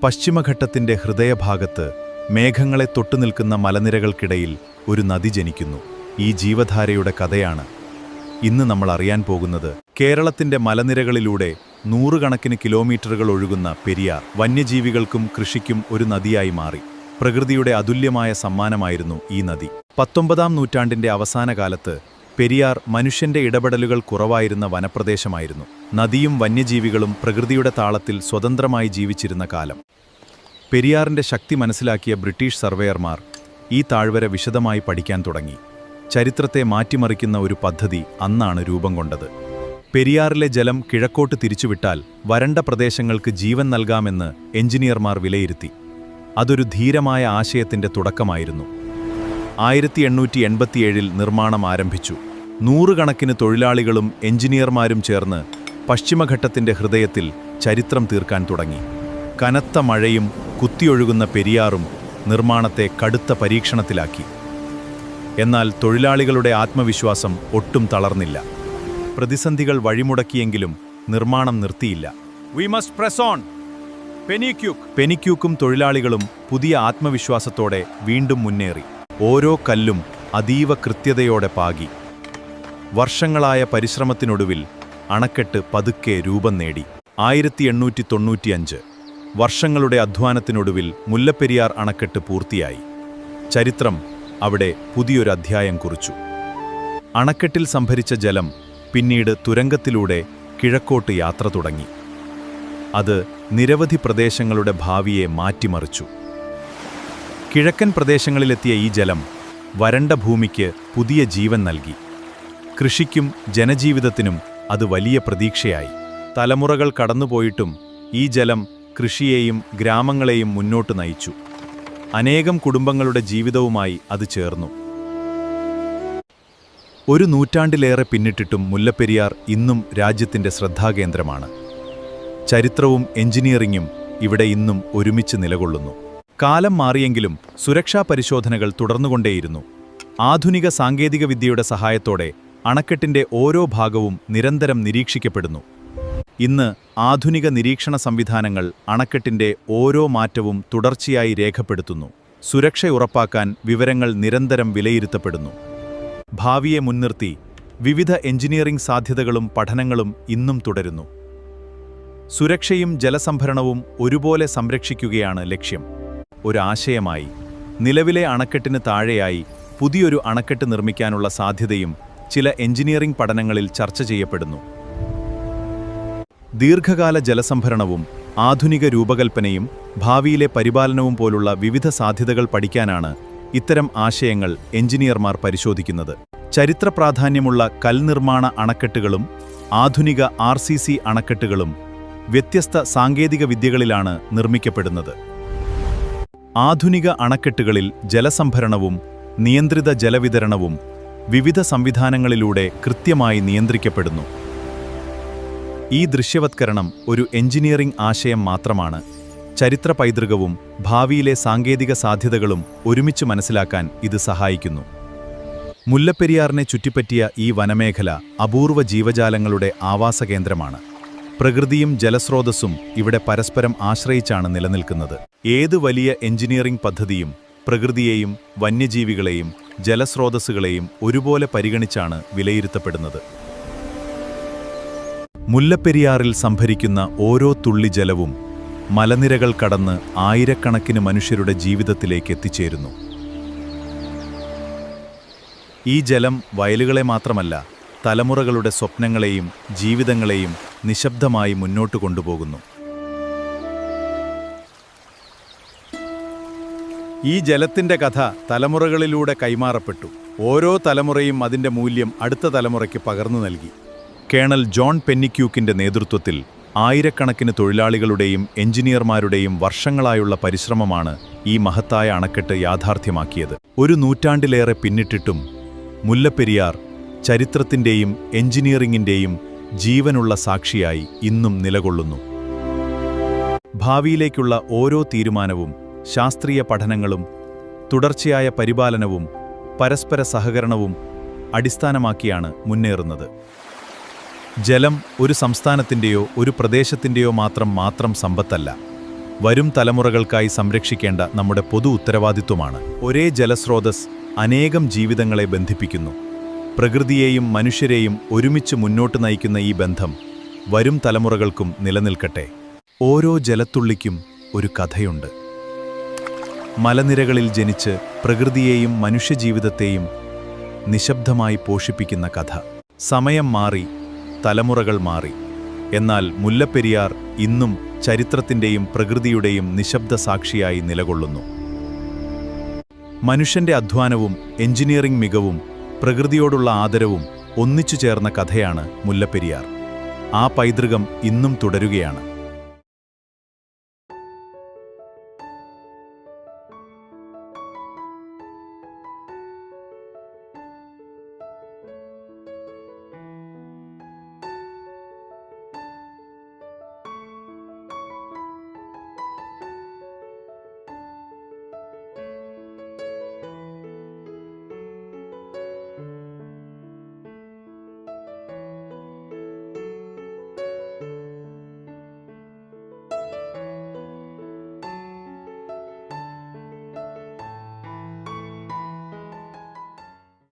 പശ്ചിമഘട്ടത്തിന്റെ ഹൃദയഭാഗത്ത് മേഘങ്ങളെ തൊട്ടുനിൽക്കുന്ന മലനിരകൾക്കിടയിൽ ഒരു നദി ജനിക്കുന്നു. ഈ ജീവധാരയുടെ കഥയാണ് ഇന്ന് നമ്മൾ അറിയാൻ പോകുന്നത്. കേരളത്തിന്റെ മലനിരകളിലൂടെ നൂറുകണക്കിന് കിലോമീറ്ററുകൾ ഒഴുകുന്ന പെരിയാർ വന്യജീവികൾക്കും കൃഷിക്കും ഒരു നദിയായി മാറി. പ്രകൃതിയുടെ അതുല്യമായ സമ്മാനമായിരുന്നു ഈ നദി. 19-ാം നൂറ്റാണ്ടിന്റെ അവസാനകാലത്ത് പെരിയാർ മനുഷ്യന്റെ ഇടപെടലുകൾ കുറവായിരുന്ന വനപ്രദേശമായിരുന്നു. നദിയും വന്യജീവികളും പ്രകൃതിയുടെ താളത്തിൽ സ്വതന്ത്രമായി ജീവിച്ചിരുന്ന കാലം. പെരിയാറിന്റെ ശക്തി മനസ്സിലാക്കിയ ബ്രിട്ടീഷ് സർവേയർമാർ ഈ താഴ്വര വിശദമായി പഠിക്കാൻ തുടങ്ങി. ചരിത്രത്തെ മാറ്റിമറിക്കുന്ന ഒരു പദ്ധതി അന്നാണ് രൂപം കൊണ്ടത്. പെരിയാറിലെ ജലം കിഴക്കോട്ട് തിരിച്ചുവിട്ടാൽ വരണ്ട പ്രദേശങ്ങൾക്ക് ജീവൻ നൽകാമെന്ന് എഞ്ചിനീയർമാർ വിലയിരുത്തി. അതൊരു ധീരമായ ആശയത്തിന്റെ തുടക്കമായിരുന്നു. 1887-ൽ നിർമ്മാണം ആരംഭിച്ചു. നൂറുകണക്കിന് തൊഴിലാളികളും എഞ്ചിനീയർമാരും ചേർന്ന് പശ്ചിമഘട്ടത്തിന്റെ ഹൃദയത്തിൽ ചരിത്രം തീർക്കാൻ തുടങ്ങി. കനത്ത മഴയും കുത്തിയൊഴുകുന്ന പെരിയാറും നിർമ്മാണത്തെ കടുത്ത പരീക്ഷണത്തിലാക്കി. എന്നാൽ തൊഴിലാളികളുടെ ആത്മവിശ്വാസം ഒട്ടും തളർന്നില്ല. പ്രതിസന്ധികൾ വഴിമുടക്കിയെങ്കിലും നിർമ്മാണം നിർത്തിയില്ല. "We must press on!" പെനിക്യൂക്കും തൊഴിലാളികളും പുതിയ ആത്മവിശ്വാസത്തോടെ വീണ്ടും മുന്നേറി. ഓരോ കല്ലും അതീവ കൃത്യതയോടെ പാകി. വർഷങ്ങളായ പരിശ്രമത്തിനൊടുവിൽ അണക്കെട്ട് പതുക്കെ രൂപം നേടി. 1895 വർഷങ്ങളുടെ അധ്വാനത്തിനൊടുവിൽ മുല്ലപ്പെരിയാർ അണക്കെട്ട് പൂർത്തിയായി. ചരിത്രം അവിടെ പുതിയൊരു അധ്യായം കുറിച്ചു. അണക്കെട്ടിൽ സംഭരിച്ച ജലം പിന്നീട് തുരങ്കത്തിലൂടെ കിഴക്കോട്ട് യാത്ര തുടങ്ങി. അത് നിരവധി പ്രദേശങ്ങളുടെ ഭാവിയെ മാറ്റിമറിച്ചു. കിഴക്കൻ പ്രദേശങ്ങളിലെത്തിയ ഈ ജലം വരണ്ട ഭൂമിക്ക് പുതിയ ജീവൻ നൽകി. കൃഷിക്കും ജനജീവിതത്തിനും അത് വലിയ പ്രതീക്ഷയായി. തലമുറകൾ കടന്നുപോയിട്ടും ഈ ജലം കൃഷിയെയും ഗ്രാമങ്ങളെയും മുന്നോട്ട് നയിച്ചു. അനേകം കുടുംബങ്ങളുടെ ജീവിതവുമായി അത് ചേർന്നു. ഒരു നൂറ്റാണ്ടിലേറെ പിന്നിട്ടിട്ടും മുല്ലപ്പെരിയാർ ഇന്നും രാജ്യത്തിന്റെ ശ്രദ്ധാകേന്ദ്രമാണ്. ചരിത്രവും എഞ്ചിനീയറിംഗും ഇവിടെ ഇന്നും ഒരുമിച്ച് നിലകൊള്ളുന്നു. കാലം മാറിയെങ്കിലും സുരക്ഷാ പരിശോധനകൾ തുടർന്നുകൊണ്ടേയിരുന്നു. ആധുനിക സാങ്കേതികവിദ്യയുടെ സഹായത്തോടെ അണക്കെട്ടിന്റെ ഓരോ ഭാഗവും നിരന്തരം നിരീക്ഷിക്കപ്പെടുന്നു. ഇന്ന് ആധുനിക നിരീക്ഷണ സംവിധാനങ്ങൾ അണക്കെട്ടിന്റെ ഓരോ മാറ്റവും തുടർച്ചയായി രേഖപ്പെടുത്തുന്നു. സുരക്ഷ ഉറപ്പാക്കാൻ വിവരങ്ങൾ നിരന്തരം വിലയിരുത്തപ്പെടുന്നു. ഭാവിയെ മുൻനിർത്തി വിവിധ എഞ്ചിനീയറിംഗ് സാധ്യതകളും പഠനങ്ങളും ഇന്നും തുടരുന്നു. സുരക്ഷയും ജലസംഭരണവും ഒരുപോലെ സംരക്ഷിക്കുകയാണ് ലക്ഷ്യം. ഒരാശയമായി നിലവിലെ അണക്കെട്ടിന് താഴെയായി പുതിയൊരു അണക്കെട്ട് നിർമ്മിക്കാനുള്ള സാധ്യതയും ചില എഞ്ചിനീയറിംഗ് പഠനങ്ങളിൽ ചർച്ച ചെയ്യപ്പെടുന്നു. ദീർഘകാല ജലസംഭരണവും ആധുനിക രൂപകൽപ്പനയും ഭാവിയിലെ പരിപാലനവും പോലുള്ള വിവിധ സാധ്യതകൾ പഠിക്കാനാണ് ഇത്തരം ആശയങ്ങൾ എഞ്ചിനീയർമാർ പരിശോധിക്കുന്നത്. ചരിത്ര പ്രാധാന്യമുള്ള കൽനിർമ്മാണ അണക്കെട്ടുകളും ആധുനിക RCC അണക്കെട്ടുകളും വ്യത്യസ്ത സാങ്കേതിക വിദ്യകളിലാണ് നിർമ്മിക്കപ്പെടുന്നത്. ആധുനിക അണക്കെട്ടുകളിൽ ജലസംഭരണവും നിയന്ത്രിത ജലവിതരണവും വിവിധ സംവിധാനങ്ങളിലൂടെ കൃത്യമായി നിയന്ത്രിക്കപ്പെടുന്നു. ഈ ദൃശ്യവത്കരണം ഒരു എഞ്ചിനീയറിംഗ് ആശയം മാത്രമാണ്. ചരിത്ര പൈതൃകവും ഭാവിയിലെ സാങ്കേതിക സാധ്യതകളും ഒരുമിച്ച് മനസ്സിലാക്കാൻ ഇത് സഹായിക്കുന്നു. മുല്ലപ്പെരിയാറിനെ ചുറ്റിപ്പറ്റിയ ഈ വനമേഖല അപൂർവ ജീവജാലങ്ങളുടെ ആവാസകേന്ദ്രമാണ്. പ്രകൃതിയും ജലസ്രോതസ്സും ഇവിടെ പരസ്പരം ആശ്രയിച്ചാണ് നിലനിൽക്കുന്നത്. ഏത് വലിയ എഞ്ചിനീയറിംഗ് പദ്ധതിയും പ്രകൃതിയെയും വന്യജീവികളെയും ജലസ്രോതസ്സുകളെയും ഒരുപോലെ പരിഗണിച്ചാണ് വിലയിരുത്തപ്പെടുന്നത്. മുല്ലപ്പെരിയാറിൽ സംഭരിക്കുന്ന ഓരോ തുള്ളി ജലവും മലനിരകൾ കടന്ന് ആയിരക്കണക്കിന് മനുഷ്യരുടെ ജീവിതത്തിലേക്ക് എത്തിച്ചേരുന്നു. ഈ ജലം വയലുകളെ മാത്രമല്ല, തലമുറകളുടെ സ്വപ്നങ്ങളെയും ജീവിതങ്ങളെയും നിശബ്ദമായി മുന്നോട്ട് കൊണ്ടുപോകുന്നു. ഈ ജലത്തിന്റെ കഥ തലമുറകളിലൂടെ കൈമാറപ്പെട്ടു. ഓരോ തലമുറയും അതിന്റെ മൂല്യം അടുത്ത തലമുറയ്ക്ക് പകർന്നു നൽകി. കേണൽ ജോൺ പെന്നിക്യൂക്കിന്റെ നേതൃത്വത്തിൽ ആയിരക്കണക്കിന് തൊഴിലാളികളുടെയും എഞ്ചിനീയർമാരുടെയും വർഷങ്ങളായുള്ള പരിശ്രമമാണ് ഈ മഹത്തായ അണക്കെട്ട് യാഥാർത്ഥ്യമാക്കിയത്. ഒരു നൂറ്റാണ്ടിലേറെ പിന്നിട്ടിട്ടും മുല്ലപ്പെരിയാർ ചരിത്രത്തിന്റെയും എഞ്ചിനീയറിംഗിന്റെയും ജീവനുള്ള സാക്ഷിയായി ഇന്നും നിലകൊള്ളുന്നു. ഭാവിയിലേക്കുള്ള ഓരോ തീരുമാനവും ശാസ്ത്രീയ പഠനങ്ങളും തുടർച്ചയായ പരിപാലനവും പരസ്പര സഹകരണവും അടിസ്ഥാനമാക്കിയാണ് മുന്നേറുന്നത്. ജലം ഒരു സംസ്ഥാനത്തിൻ്റെയോ ഒരു പ്രദേശത്തിൻ്റെയോ മാത്രം സമ്പത്തല്ല, വരും തലമുറകൾക്കായി സംരക്ഷിക്കേണ്ട നമ്മുടെ പൊതു ഉത്തരവാദിത്വമാണ്. ഒരേ ജലസ്രോതസ് അനേകം ജീവിതങ്ങളെ ബന്ധിപ്പിക്കുന്നു. പ്രകൃതിയെയും മനുഷ്യരെയും ഒരുമിച്ച് മുന്നോട്ട് നയിക്കുന്ന ഈ ബന്ധം വരും തലമുറകൾക്കും നിലനിൽക്കട്ടെ. ഓരോ ജലത്തുള്ളിക്കും ഒരു കഥയുണ്ട്. മലനിരകളിൽ ജനിച്ച് പ്രകൃതിയെയും മനുഷ്യജീവിതത്തെയും നിശബ്ദമായി പോഷിപ്പിക്കുന്ന കഥ. സമയം മാറി, തലമുറകൾ മാറി. എന്നാൽ മുല്ലപ്പെരിയാർ ഇന്നും ചരിത്രത്തിൻ്റെയും പ്രകൃതിയുടെയും നിശബ്ദ സാക്ഷിയായി നിലകൊള്ളുന്നു. മനുഷ്യന്റെ അധ്വാനവും എഞ്ചിനീയറിംഗ് മികവും പ്രകൃതിയോടുള്ള ആദരവും ഒന്നിച്ചു ചേർന്ന കഥയാണ് മുല്ലപ്പെരിയാർ. ആ പൈതൃകം ഇന്നും തുടരുകയാണ്.